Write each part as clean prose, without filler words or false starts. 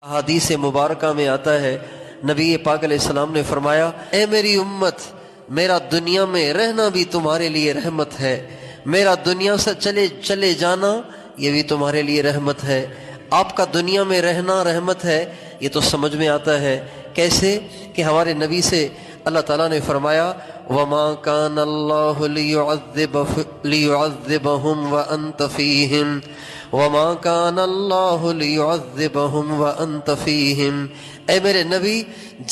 حدیث مبارکہ میں آتا ہے نبی پاک علیہ السلام نے فرمایا، اے میری امت، میرا دنیا میں رہنا بھی تمہارے لیے رحمت ہے، میرا دنیا سے چلے جانا یہ بھی تمہارے لیے رحمت ہے۔ آپ کا دنیا میں رہنا رحمت ہے، یہ تو سمجھ میں آتا ہے کیسے کہ ہمارے نبی سے اللہ تعالیٰ نے فرمایا وَمَا كَانَ اللَّهُ لِيُعَذِّبَهُمْ وَأَنْتَ فِيهِمْ وَمَا كَانَ اللَّهُ لِيُعَذِّبَهُمْ وَأَنْتَ فِيهِمْ۔ اے میرے نبی،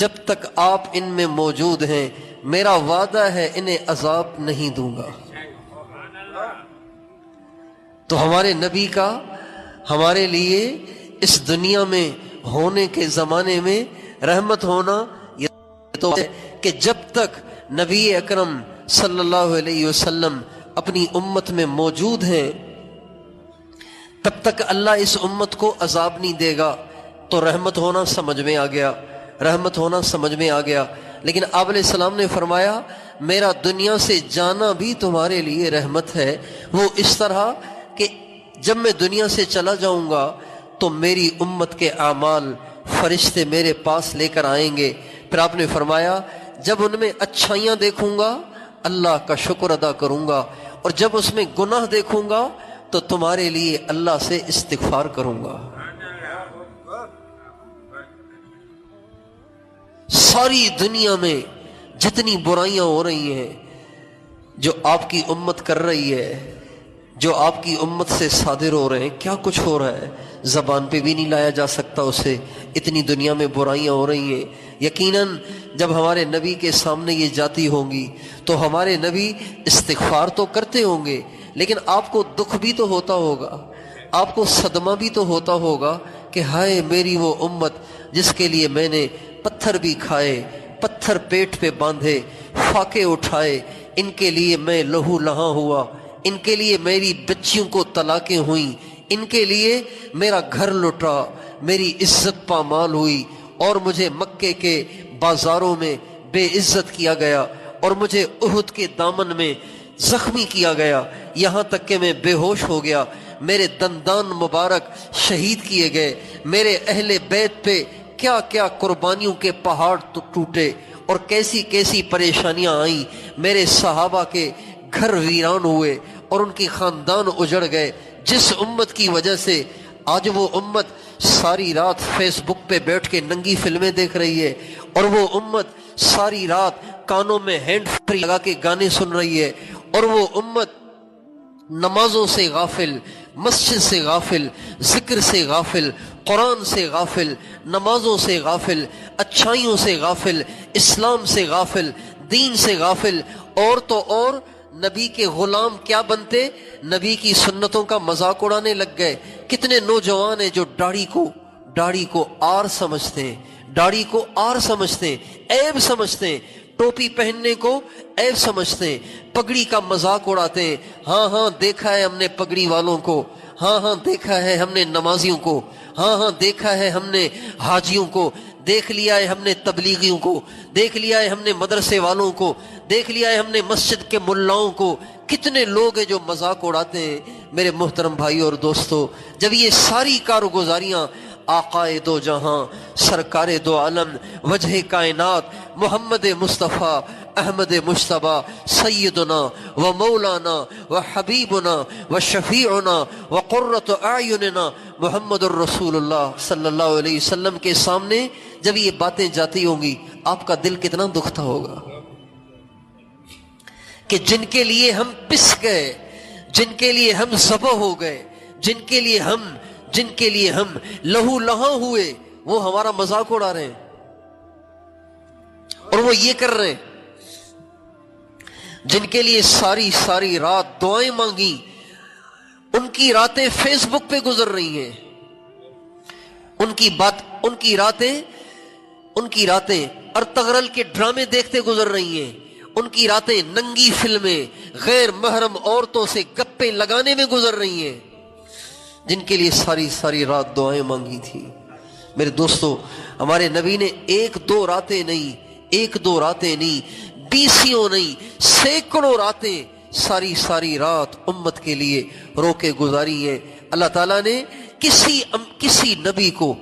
جب تک آپ ان میں موجود ہیں میرا وعدہ ہے انہیں عذاب نہیں دوں گا۔ تو ہمارے نبی کا ہمارے لیے اس دنیا میں ہونے کے زمانے میں رحمت ہونا یہ تو ہے کہ جب تک نبی اکرم صلی اللہ علیہ وسلم اپنی امت میں موجود ہیں تب تک اللہ اس امت کو عذاب نہیں دے گا۔ تو رحمت ہونا سمجھ میں آ گیا، رحمت ہونا سمجھ میں آ گیا۔ لیکن آپ علیہ السلام نے فرمایا میرا دنیا سے جانا بھی تمہارے لیے رحمت ہے، وہ اس طرح کہ جب میں دنیا سے چلا جاؤں گا تو میری امت کے اعمال فرشتے میرے پاس لے کر آئیں گے۔ پھر آپ نے فرمایا جب ان میں اچھائیاں دیکھوں گا اللہ کا شکر ادا کروں گا، اور جب اس میں گناہ دیکھوں گا تو تمہارے لیے اللہ سے استغفار کروں گا۔ ساری دنیا میں جتنی برائیاں ہو رہی ہیں جو آپ کی امت کر رہی ہے، جو آپ کی امت سے صادر ہو رہے ہیں، کیا کچھ ہو رہا ہے زبان پہ بھی نہیں لایا جا سکتا اسے، اتنی دنیا میں برائیاں ہو رہی ہیں۔ یقیناً جب ہمارے نبی کے سامنے یہ جاتی ہوں گی تو ہمارے نبی استغفار تو کرتے ہوں گے، لیکن آپ کو دکھ بھی تو ہوتا ہوگا، آپ کو صدمہ بھی تو ہوتا ہوگا کہ ہائے میری وہ امت جس کے لیے میں نے پتھر بھی کھائے، پتھر پیٹ پہ باندھے، فاقے اٹھائے، ان کے لیے میں لہو لہاں ہوا، ان کے لیے میری بچیوں کو طلاقیں ہوئیں، ان کے لیے میرا گھر لٹا، میری عزت پامال ہوئی، اور مجھے مکے کے بازاروں میں بے عزت کیا گیا، اور مجھے احد کے دامن میں زخمی کیا گیا، یہاں تک کہ میں بے ہوش ہو گیا، میرے دندان مبارک شہید کیے گئے، میرے اہل بیت پہ کیا کیا قربانیوں کے پہاڑ ٹوٹے اور کیسی کیسی پریشانیاں آئیں، میرے صحابہ کے گھر ویران ہوئے اور ان کی خاندان اجڑ گئے، جس امت کی وجہ سے آج وہ امت ساری رات فیس بک پہ بیٹھ کے ننگی فلمیں دیکھ رہی ہے، اور وہ امت ساری رات کانوں میں ہینڈ فری لگا کے گانے سن رہی ہے، اور وہ امت نمازوں سے غافل، مسجد سے غافل، ذکر سے غافل، قرآن سے غافل، نمازوں سے غافل، اچھائیوں سے غافل، اسلام سے غافل، دین سے غافل، اور تو اور نبی کے غلام کیا بنتے، نبی کی سنتوں کا مذاق اڑانے لگ گئے۔ کتنے نوجوان ہیں جو داڑھی کو آر سمجھتے ہیں، داڑھی کو آر سمجھتے ہیں، عیب سمجھتے ہیں، ٹوپی پہننے کو عیب سمجھتے ہیں، پگڑی کا مذاق اڑاتے ہیں۔ ہاں ہاں دیکھا ہے ہم نے پگڑی والوں کو، ہاں ہاں دیکھا ہے ہم نے نمازیوں کو، ہاں ہاں دیکھا ہے ہم نے حاجیوں کو، دیکھ لیا ہے ہم نے تبلیغیوں کو، دیکھ لیا ہے ہم نے مدرسے والوں کو، دیکھ لیا ہے ہم نے مسجد کے ملاؤں کو۔ کتنے لوگ ہیں جو مذاق اڑاتے ہیں۔ میرے محترم بھائی اور دوستو، جب یہ ساری کارگزاریاں آقائے دو جہاں، سرکار دو عالم، وجہ کائنات، محمد مصطفیٰ احمد مجتبیٰ، سیدنا و مولانا و حبیبنا و شفیعنا و قرۃ اعیننا محمد الرسول اللہ صلی اللہ علیہ وسلم کے سامنے جب یہ باتیں جاتی ہوں گی آپ کا دل کتنا دکھتا ہوگا کہ جن کے لیے ہم پس گئے، جن کے لیے ہم ذبح ہو گئے، جن کے لیے ہم لہو لہاں ہوئے، وہ ہمارا مذاق اڑا رہے ہیں، اور وہ یہ کر رہے ہیں۔ جن کے لیے ساری رات دعائیں مانگی، ان کی راتیں فیس بک پہ گزر رہی ہیں، ان کی راتیں ارطغرل کے ڈرامے دیکھتے گزر رہی ہیں، ان کی راتیں ننگی فلمیں، غیر محرم عورتوں سے گپے لگانے میں گزر رہی ہیں، جن کے لیے ساری رات دعائیں مانگی تھی۔ میرے دوستو، ہمارے نبی نے ایک دو راتیں نہیں، بیسیوں نہیں، سینکڑوں راتیں ساری رات امت کے لیے رو کے گزاری ہیں۔ اللہ تعالیٰ نے کسی نبی کو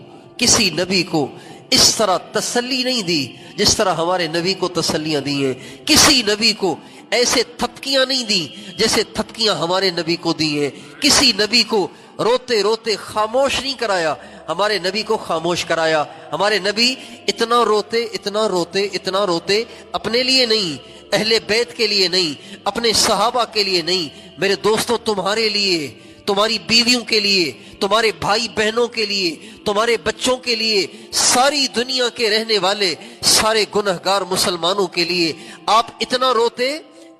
کسی نبی کو اس طرح تسلی نہیں دی جس طرح ہمارے نبی کو تسلیاں دی ہیں، کسی نبی کو ایسے تھپکیاں نہیں دی جیسے تھپکیاں ہمارے نبی کو دی ہیں، کسی نبی کو روتے روتے خاموش نہیں کرایا، ہمارے نبی کو خاموش کرایا۔ ہمارے نبی اتنا روتے اتنا روتے اتنا روتے، اپنے لیے نہیں، اہل بیت کے لیے نہیں، اپنے صحابہ کے لیے نہیں، میرے دوستوں تمہارے لیے، تمہاری بیویوں کے لیے، تمہارے بھائی بہنوں کے لیے، تمہارے بچوں کے لیے، ساری دنیا کے رہنے والے سارے گنہگار مسلمانوں کے لیے آپ اتنا روتے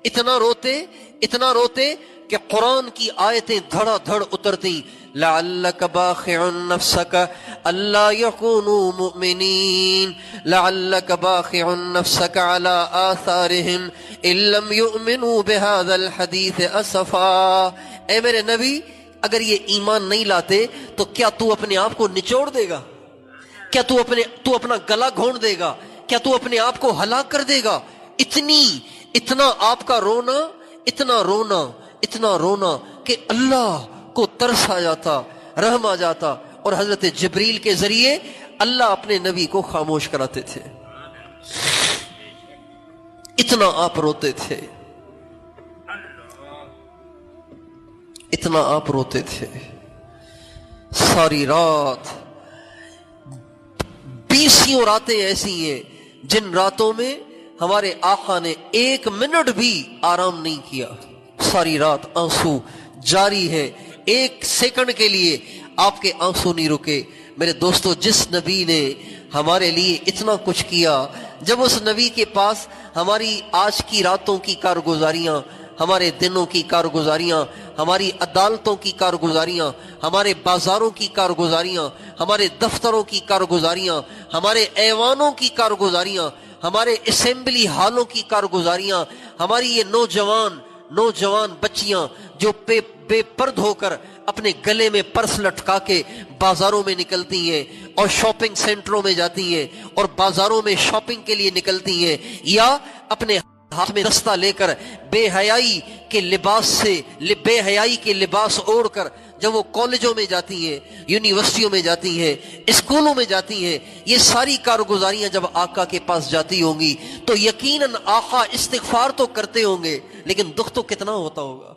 اتنا روتے اتنا روتے کہ قرآن کی آیتیں دھڑا دھڑ اترتی، لعلک باخع نفسک الا یکونوا مؤمنین، لعلک باخع نفسک علی آثارہم ان لم یؤمنوا بہذا الحدیث اسفا۔ اے میرے نبی، اگر یہ ایمان نہیں لاتے تو کیا تو اپنے آپ کو نچوڑ دے گا؟ کیا تو اپنا گلا گھونٹ دے گا؟ کیا تو اپنے آپ کو ہلاک کر دے گا؟ اتنا آپ کا رونا، اتنا رونا اتنا رونا کہ اللہ کو ترس آ جاتا، رحم آ جاتا، اور حضرت جبریل کے ذریعے اللہ اپنے نبی کو خاموش کراتے تھے، اتنا آپ روتے تھے، اتنا آپ روتے تھے۔ ساری رات، 20 راتیں ایسی ہیں جن راتوں میں ہمارے آقا نے 1 منٹ بھی آرام نہیں کیا، ساری رات آنسو جاری ہے، 1 سیکنڈ کے لیے آپ کے آنسو نہیں رکے۔ میرے دوستو، جس نبی نے ہمارے لیے اتنا کچھ کیا، جب اس نبی کے پاس ہماری آج کی راتوں کی کارگزاریاں، ہمارے دنوں کی کارگزاریاں، ہماری عدالتوں کی کارگزاریاں، ہمارے بازاروں کی کارگزاریاں، ہمارے دفتروں کی کارگزاریاں، ہمارے ایوانوں کی کارگزاریاں، ہمارے اسمبلی ہالوں کی کارگزاریاں، ہماری یہ نوجوان بچیاں جو بے پرد ہو کر اپنے گلے میں پرس لٹکا کے بازاروں میں نکلتی ہیں اور شاپنگ سینٹروں میں جاتی ہیں اور بازاروں میں شاپنگ کے لیے نکلتی ہیں، یا اپنے ہاتھ میں دستہ لے کر بے حیائی کے لباس اوڑھ کر جب وہ کالجوں میں جاتی ہیں، یونیورسٹیوں میں جاتی ہیں، اسکولوں میں جاتی ہیں، یہ ساری کارگزاریاں جب آقا کے پاس جاتی ہوں گی تو یقیناً آقا استغفار تو کرتے ہوں گے، لیکن دکھ تو کتنا ہوتا ہوگا۔